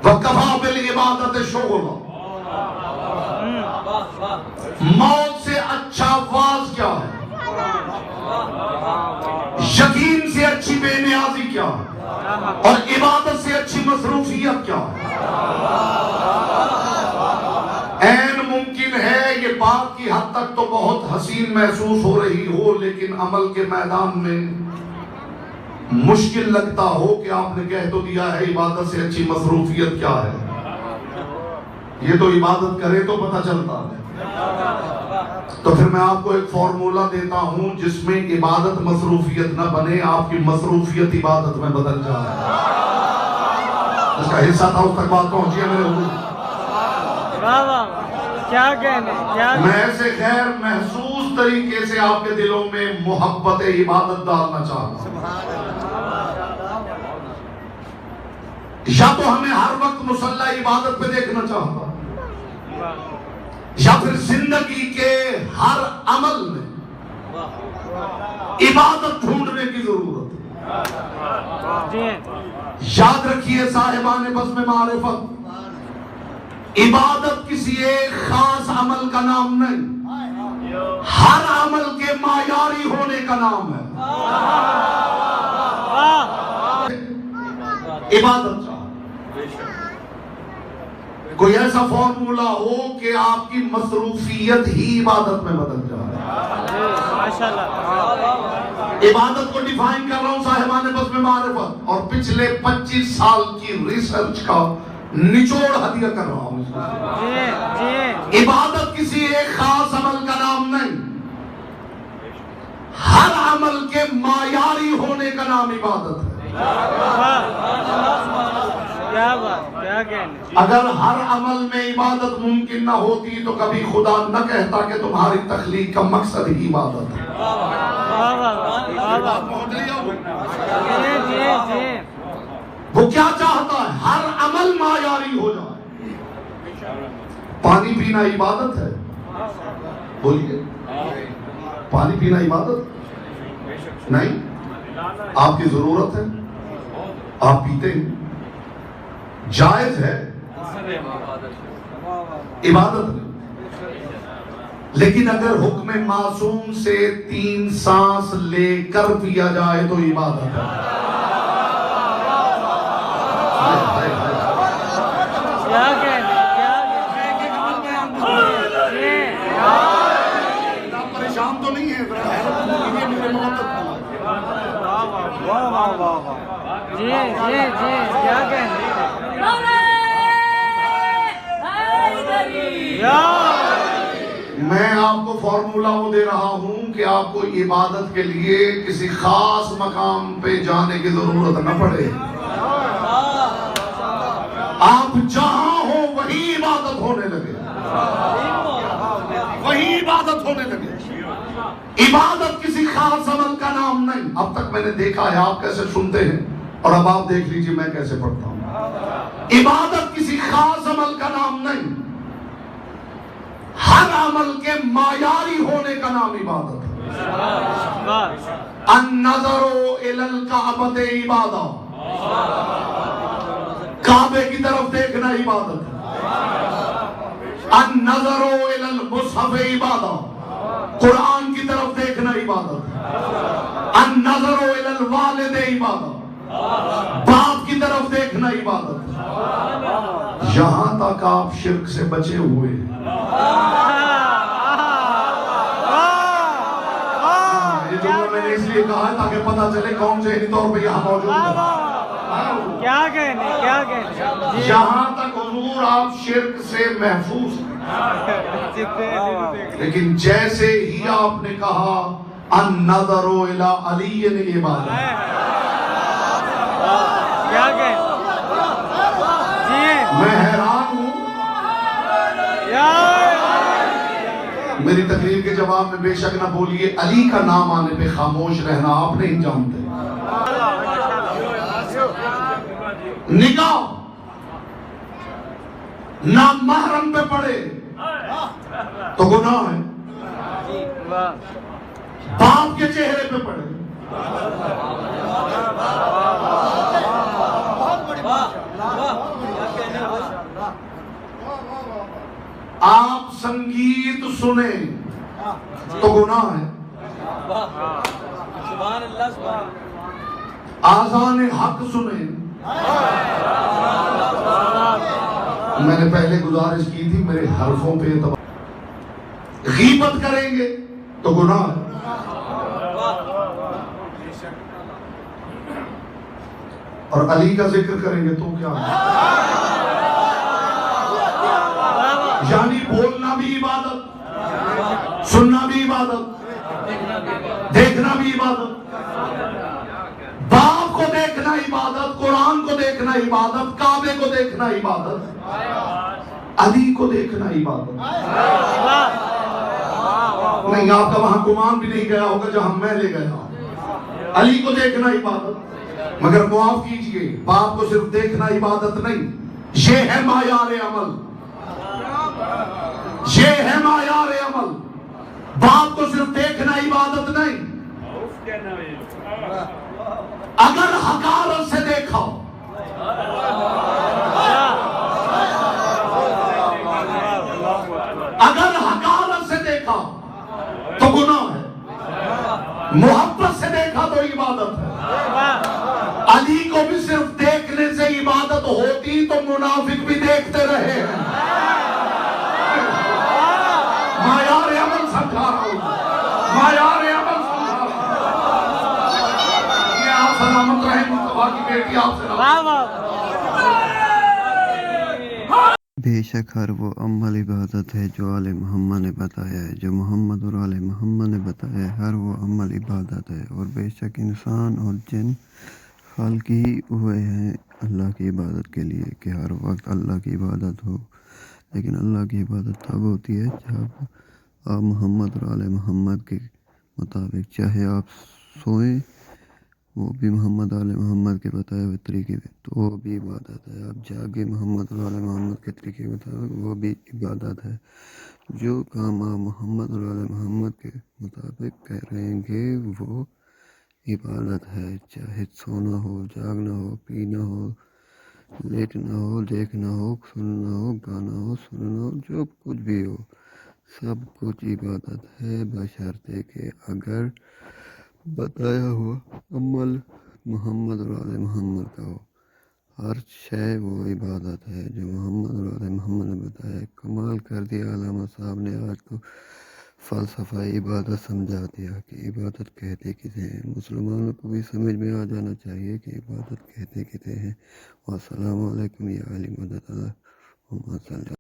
وَكَفَى بِالْعِبَادَةِ شُغْلًا. موت سے اچھا واز کیا ہے؟ یقین سے اچھی بے نیازی کیا ہے؟ اور عبادت سے اچھی مصروفیت کیا ہے؟ این ممکن ہے یہ بات کی حد تک تو بہت حسین محسوس ہو رہی ہو، لیکن عمل کے میدان میں مشکل لگتا ہو کہ آپ نے کہہ تو دیا ہے عبادت سے اچھی مصروفیت کیا ہے. یہ تو عبادت کرے تو پتہ چلتا ہے. تو پھر میں آپ کو ایک فارمولہ دیتا ہوں جس میں عبادت مصروفیت نہ بنے، آپ کی مصروفیت عبادت میں بدل جائے. اس کا حصہ تھا، اس تک بات پہنچی ہے میرے حضور. کیا کہنے میں ایسے غیر محسوس طریقے سے آپ کے دلوں میں محبت عبادت ڈالنا چاہتا ہوں. یا تو ہمیں ہر وقت مصلی عبادت پہ دیکھنا چاہتا ہوں، یا پھر زندگی کے ہر عمل میں عبادت ڈھونڈنے کی ضرورت ہے. یاد رکھیے صاحبان بزم معرفت، عبادت کسی ایک خاص عمل کا نام نہیں، ہر عمل کے معیاری ہونے کا نام ہے. عبادت کوئی ایسا فارمولہ ہو کہ آپ کی مصروفیت ہی عبادت میں بدل جائے. عبادت کو ڈیفائن کر رہا ہوں صاحبان بزم معرفت، اور پچھلے 25 سال کی ریسرچ کا نچوڑ ہدیہ کر رہا ہوں. عبادت کسی ایک خاص عمل کا نام نہیں، ہر عمل کے معیاری ہونے کا نام عبادت ہے. اگر ہر عمل میں عبادت ممکن نہ ہوتی تو کبھی خدا نہ کہتا کہ تمہاری تخلیق کا مقصد ہی عبادت ہے. وہ کیا چاہتا ہے؟ ہر عمل معیاری ہو جائے. پانی پینا عبادت ہے؟ بولیے، پانی پینا عبادت نہیں؟ آپ کی ضرورت ہے، آپ پیتے ہیں، جائز ہے، عبادت نہیں. لیکن اگر حکم معصوم سے 3 سانس لے کر پیا جائے تو عبادت ہے. پریشان تو نہیں ہے؟ میں آپ کو فارمولہ وہ دے رہا ہوں کہ آپ کو عبادت کے لیے کسی خاص مقام پہ جانے کی ضرورت نہ پڑے. آپ جہاں ہو وہی عبادت ہونے لگے، وہی عبادت ہونے لگے. عبادت کسی خاص عمل کا نام نہیں. اب تک میں نے دیکھا ہے آپ کیسے سنتے ہیں، اور اب آپ دیکھ لیجئے میں کیسے پڑھتا ہوں. عبادت کسی خاص عمل کا نام نہیں، ہر عمل کے معیاری ہونے کا نام عبادت ہے. النظر الی الکعبۃ عبادہ، کعبے کی طرف دیکھنا عبادت ہے. النظر الی المصحف عبادہ، قرآن کی طرف دیکھنا عبادت ہے. النظر الی الوالد عبادہ، باپ کی طرف دیکھنا عبادت ہے. یہاں تک آپ شرک سے بچے ہوئے ہیں. یہ جملہ میں نے اس لیے کہا ہے تاکہ پتہ چلے کون ذہنی طور پہ یہاں موجود ہے. کیا کہنے یہاں تک حضور آپ شرک سے محفوظ ہیں. لیکن جیسے ہی آپ نے کہا النظر الی علی العبادہ، میں حیران ہوں. میری تقریر کے جواب میں بے شک نہ بولیے علی کا نام آنے پہ خاموش رہنا آپ نہیں جانتے. نگاہ نامحرم پہ پڑے تو گناہ ہے، باپ کے چہرے پہ پڑے آپ سنگیت سنیں تو گناہ ہے، سبحان اللہ سبحان آذان حق سنیں. میں نے پہلے گزارش کی تھی میرے حرفوں پہ غیبت کریں گے تو گناہ ہے. اور علی کا ذکر کریں گے تو کیا ہے؟ یعنی بولنا بھی عبادت، سننا بھی عبادت، دیکھنا بھی عبادت. باپ کو دیکھنا عبادت، قرآن کو دیکھنا عبادت، کعبے کو دیکھنا عبادت، علی کو دیکھنا عبادت. نہیں، آپ کا وہاں گمان بھی نہیں گیا ہوگا جہاں میں لے گیا ہوں. علی کو دیکھنا عبادت، مگر معاف کیجئے باپ کو صرف دیکھنا عبادت نہیں، یہ ہے معیار عمل، یہ ہے معیار عمل. باپ کو صرف دیکھنا عبادت نہیں، اگر حقارت سے دیکھا، اگر حقارت سے دیکھا تو گناہ ہے، محبت سے دیکھا تو عبادت ہے. علی کو بھی صرف دیکھنے سے عبادت ہوتی تو منافق بھی دیکھتے رہے ہیں. معیار عمل سمجھا رہا ہوں، معیار عمل سمجھا رہا ہوں. یہ آپ سلامت رہیں، مصطفیٰ کی بیٹی آپ سے بے شک ہر وہ عمل عبادت ہے جو آل محمد نے بتایا ہے، جو محمد اور آل محمد نے بتایا ہے، ہر وہ عمل عبادت ہے. اور بے شک انسان اور جن خلق ہی ہوئے ہیں اللہ کی عبادت کے لیے کہ ہر وقت اللہ کی عبادت ہو. لیکن اللہ کی عبادت تب ہوتی ہے جب آپ محمد اور آل محمد کے مطابق، چاہے آپ سوئیں وہ بھی محمد آل محمد کے بتائے ہوئے طریقے پہ تو وہ بھی عبادت ہے. آپ جاگے محمد اور آل محمد کے طریقے کے مطابق وہ بھی عبادت ہے. جو کام آپ محمد اور آل محمد کے مطابق کریں گے وہ عبادت ہے. چاہے سونا ہو، جاگنا ہو، پینا ہو، لیٹنا ہو، دیکھنا ہو، سننا ہو، گانا ہو، سننا ہو، جو کچھ بھی ہو سب کچھ عبادت ہے، بشرطے کہ اگر بتایا ہوا عمل محمد اور آل محمد کا ہو. ہر شے وہ عبادت ہے جو محمد اور آل محمد نے بتایا ہے. کمال کر دیا علامہ صاحب نے، آج تو فلسفہ عبادت سمجھا دیا کہ عبادت کہتے کسے ہیں. مسلمانوں کو بھی سمجھ میں آ جانا چاہیے کہ عبادت کہتے کسے ہیں. والسلام علیکم یا علی مدد اللہ.